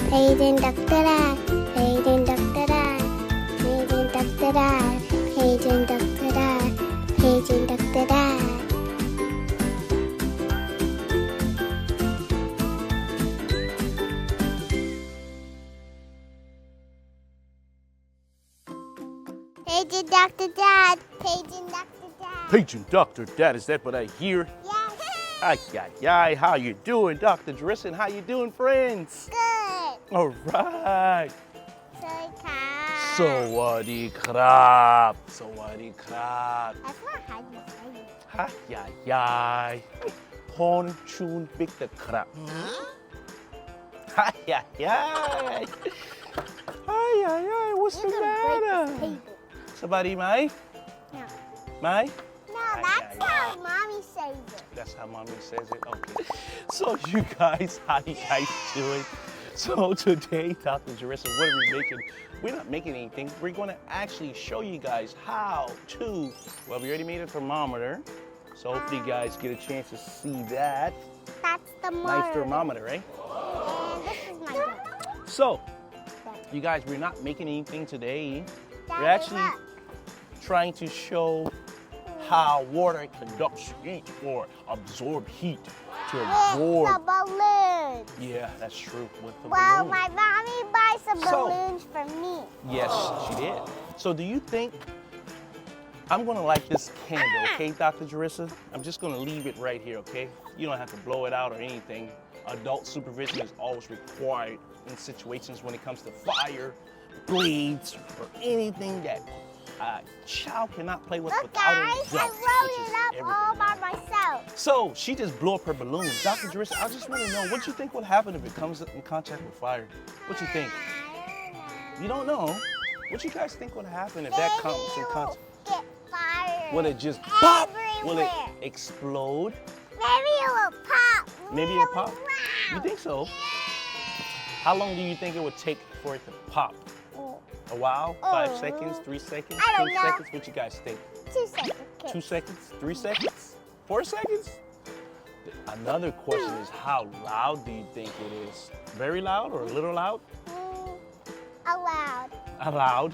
Paging doctora, paging doctora, paging doctora, paging doctora, paging doctora. Paging Dr. Dad, paging Dr. Dad. Paging Dr. Dad, is that what I hear? Yes. Ay, how you doing, Dr. Drisson? How you doing, friends? Good. All right. Sorry, Sawadee krap. Sawadee krap. That's not how you say it. Ay. Horn tune big the krap. Ay. Ay, what's the You can break matter? this table. Somebody, Mai? No. Mai? No, that's how Mommy says it. That's how Mommy says it? Okay. So you guys, how you guys doing? So today, Dr. Jarissa, what are we making? We're not making anything. We're going to actually show you guys how to, well, we already made a thermometer. So hopefully you guys get a chance to see that. That's the Nice thermometer, right? And this is my dog. So, you guys, we're not making anything today. We're Daddy, actually look. trying to show how water conducts heat or absorb heat to With absorb. the balloons. Yeah, that's true. With the Well, balloon. my mommy buys some So- balloons for me. Yes, she did. So do you think, I'm gonna light this candle, okay, Dr. Jarissa? I'm just gonna leave it right here, okay? You don't have to blow it out or anything. Adult supervision is always required in situations when it comes to fire, blades, or anything that a child cannot play with Look, without an guys, adult, I which wrote is it up everything. all by myself. So she just blew up her balloon. Dr. Jarissa, I just want to know, what you think would happen if it comes in contact with fire? What you think? You don't know? What you guys think would happen if that comes in contact? Get fired. Will it just pop? Will it Everywhere. explode? Maybe it will pop. Maybe really it pop. You loud. think so? How long do you think it would take for it to pop? A while? 5 seconds? 3 seconds? I don't 2 know. seconds? What you guys think? 2 seconds. 2 seconds? 3 seconds? 4 seconds? Another question is, how loud do you think it is? Very loud or a little loud? Allowed. Loud?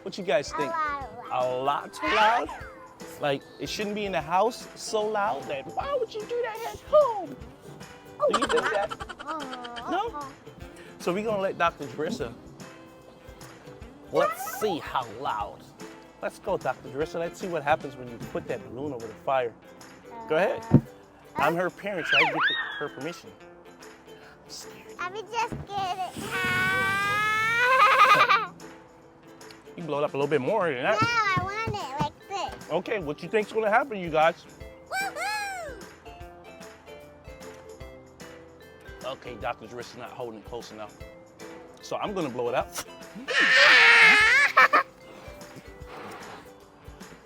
What you guys think? A lot too loud? Like, it shouldn't be in the house so loud that, why would you do that at home? Do you think that? No? So we're gonna let Dr. Jarissa, let's see how loud. Let's go, Dr. Jarissa. Let's see what happens when you put that balloon over the fire. Go ahead. I'm her parent, so I get her permission. I'm scared. Let me just get it. You can blow it up a little bit more than No, that. I want it like this. Okay, what you think's gonna happen, you guys? Woohoo! Okay, Dr. Jarissa's not holding it close enough. So I'm gonna blow it up.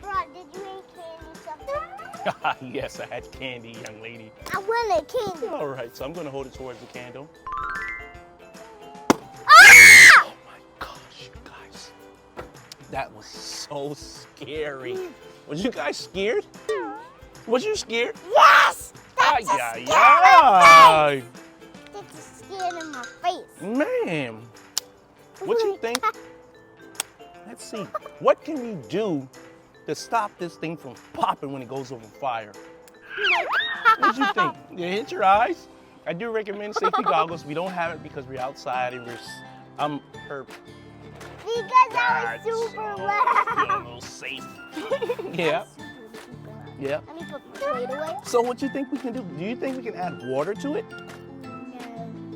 Bro, did you eat candy something? Yes, I had candy, young lady. I wanted candy. All right, so I'm gonna hold it towards the candle. Ah! Oh my gosh, you guys. That was so scary. Was you guys scared? Was you scared? Yes! Ay, That's a ay, scary face! ay. That's a skin in my face. Man, what you think? Let's see. What can we do to stop this thing from popping when it goes over fire? What you think? You hit your eyes? I do recommend safety goggles. We don't have it because we're outside and I'm her Because I guard, was super so feel a loud. little safe. Yeah, yeah. Let me put the plate away. So what you think we can do? Do you think we can add water to it?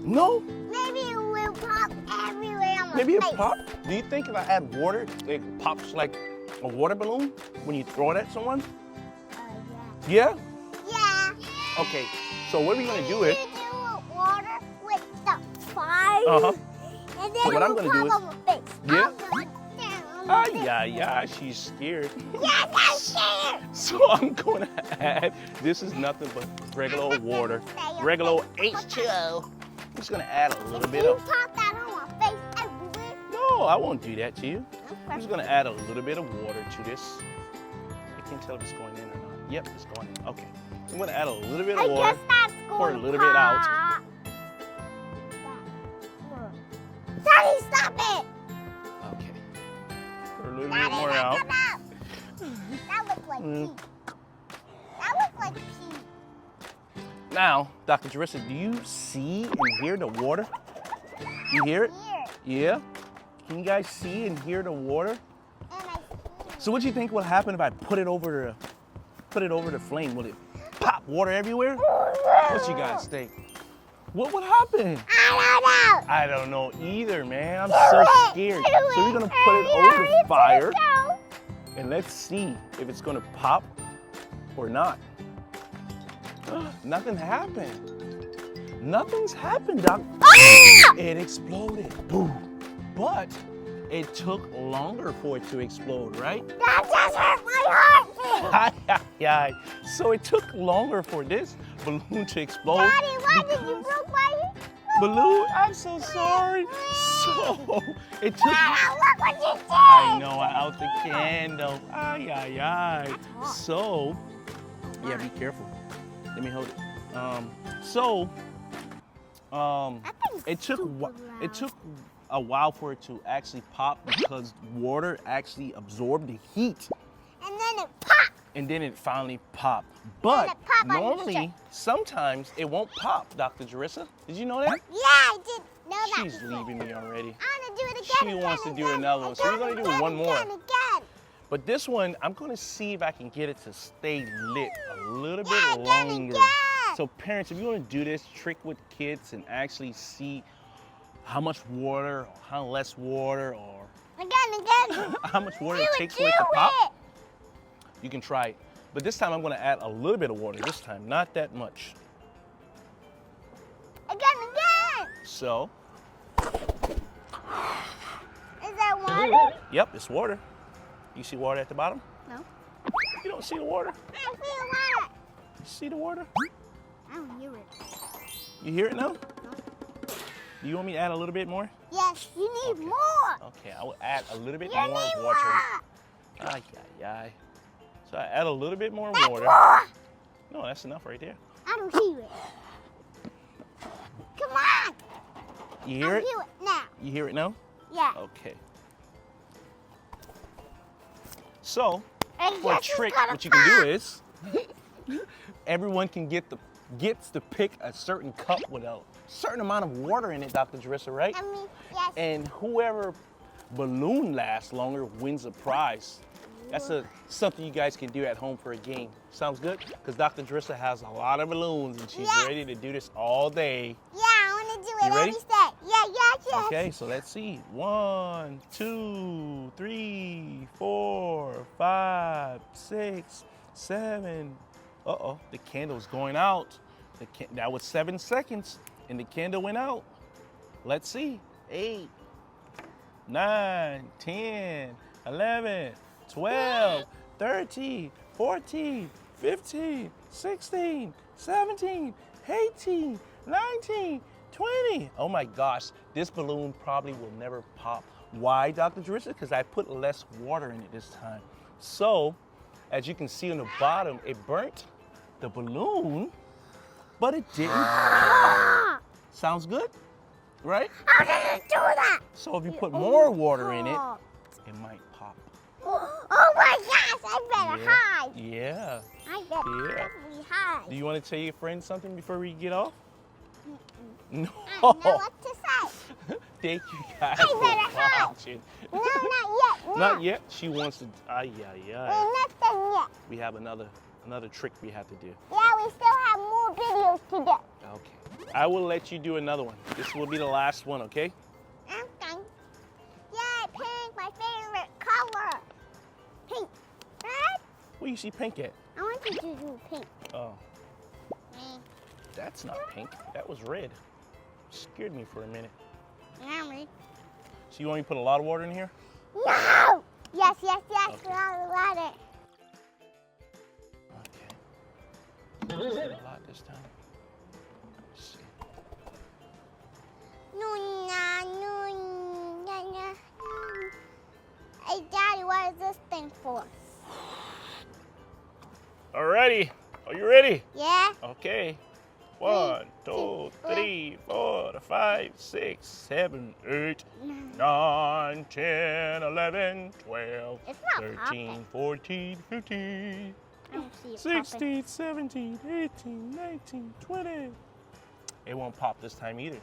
No. No? Maybe it will pop everywhere on my Maybe it face. pop? Do you think if I add water, it pops like a water balloon when you throw it at someone? Yeah? Yeah. Okay, so what we're gonna do is, You do water with the fire. Uh-huh. And then So what it I'm will gonna do pop is- on my face. Yeah. I'm going down. ay, she's scared. Yes, I'm scared. So I'm gonna add, this is nothing but regular old water, regular old H2O. I'm just gonna add a little bit You of, pop that on my face everywhere. no, I won't do that to you. I'm just gonna add a little bit of water to this. I can't tell if it's going in or not. Yep, it's going in, okay. So I'm gonna add a little bit I of water. guess that's going pour a little bit out. pop. Stop it! Okay. Pour a little bit Daddy, more let out. them out. That looks like pee. That looks like pee. Now, Dr. Jerissa, do you see and hear the water? You hear it? Here. Yeah? Can you guys see and hear the water? And I see. So what do you think will happen if I put it over the flame? Will it pop water everywhere? What you guys think? What would happen? I I don't know either, man. I'm so scared. So we're gonna put it over the fire and let's see if it's gonna pop or not. Nothing happened. Nothing's happened, Doc. It exploded. Boom. But it took longer for it to explode, right? That just hurt my heart. Yeah. So it took longer for this balloon to explode. Daddy, why did you broke my Balloon, I'm so sorry. So it took. Dad, look what you did. I know, I out the candle. Ay. So, yeah, be careful. Let me hold it. It took a while for it to actually pop because water actually absorbed the heat. And then it popped. And then it finally popped. But it popped on your normally, shirt. sometimes it won't pop, Dr. Jerissa. Did you know that? Yeah, I did know that. She's leaving me already. I want to do it again. She wants to do another one. So we're going to do one more. Again. But this one, I'm going to see if I can get it to stay lit a little bit Yeah, longer. again. So parents, if you want to do this trick with kids and actually see how much water or how less water or Again. how much water it takes Do for it to pop, it. you can try it. But this time I'm going to add a little bit of water this time, not that much. Again. So, Is that water? yep, it's water. You see water at the bottom? No. You don't see the water? I see water. You see the water? I don't hear it. You hear it now? No. Do you want me to add a little bit more? Yes, you need more. Okay, I will add a little bit You more need water. more. Ay. So I add a little bit more That's water. more. No, that's enough right there. I don't hear it. Come on. You hear I it? hear it now. You hear it now? Yeah. Okay. So, And for a guess who's trick, gonna what you can pop? do is, everyone can gets to pick a certain cup with a certain amount of water in it, Dr. Jerissa, right? I mean, yes. And whoever balloon lasts longer wins a prize. That's something you guys can do at home for a game. Sounds good? Because Dr. Jerissa has a lot of balloons and she's Yeah. ready to do this all day. Yeah, I want to do it You ready? every step. Yeah. Okay, so let's see. 1, 2, 3, 4, 5, 6, 7. Uh-oh, the candle's going out. That was 7 seconds, and the candle went out. Let's see. 8, 9, 10, 11, 12, 13, 14, 15, 16, 17, 18, 19, 20. Oh my gosh, this balloon probably will never pop. Why, Dr. Jerissa? Because I put less water in it this time. So, as you can see on the bottom, it burnt the balloon, but it didn't pop. Sounds good, right? How did it do that? So if you put more water in it, it might pop. Oh my gosh, I better hide. Yeah. I better Yeah. hide. Do you want to tell your friends something before we get off? No. I don't know what to say. Thank you guys I better for hide. watching. No, not yet. No. Not yet. She wants to. We're not done yet. We have another trick we have to do. Yeah, we still have more videos to do. Okay. I will let you do another one. This will be the last one, okay? I'm done. Yay, pink, my favorite color. Pink. Red? Where you see pink at? I want you to do pink. Oh, Me. that's not pink. That was red. Scared me for a minute. Yeah, me. So you want me to put a lot of water in here? No! Yes. Okay. Got it. Okay. Is it a lot this time? Let's see. No. Hey, Daddy, what is this thing for? Alrighty. Are you ready? Yeah? Okay. 1, 2, 3, 4, 5, 6, 7, 8, 9, 10, 11, 12, It's not 13, popping. 14, 15, I don't see it 16, 17, 18, 19, 20. It won't pop this time either.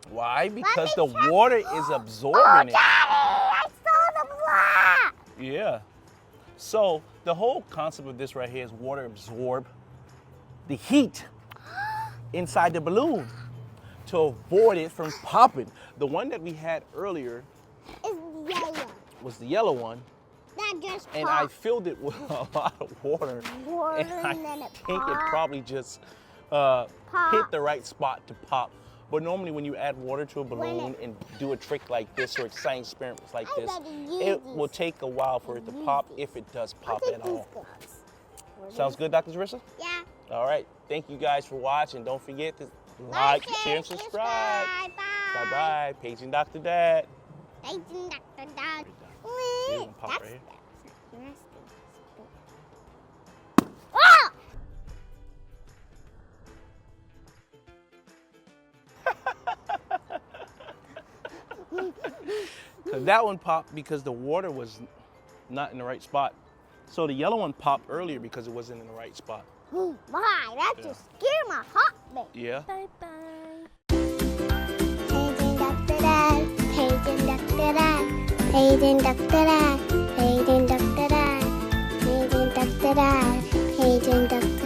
Why? Because the me check. water is Oh, absorbing it. Daddy! I saw the blood! Yeah. So the whole concept of this right here is water absorb the heat inside the balloon to avoid it from popping. The one that we had earlier It's yellow. was the yellow one, That just and I popped. filled it with a lot of water. Water And I and then it think it popped. probably just hit the right spot to pop. But normally when you add water to a balloon and do a trick like this or exciting experiments like I this, better use it these. will take a while for it to pop if it does I'll pop take at these all. gloves. Sounds good, Dr. Jarissa? Yeah. All right. Thank you guys for watching. Don't forget to like, share, and subscribe. Bye. Bye-bye. Paging Dr. Dad. Paging Dr. Dad. See, it can pop right here. Oh! Because that one popped because the water was not in the right spot. So the yellow one popped earlier because it wasn't in the right spot. My, that just scared my heartbeat. Yeah? Bye-bye. Paging Dr. Dad. Paging Dr. Dad. Paging Dr. Dad. Paging Dr. Dad. Paging Dr. Dad. Paging Dr.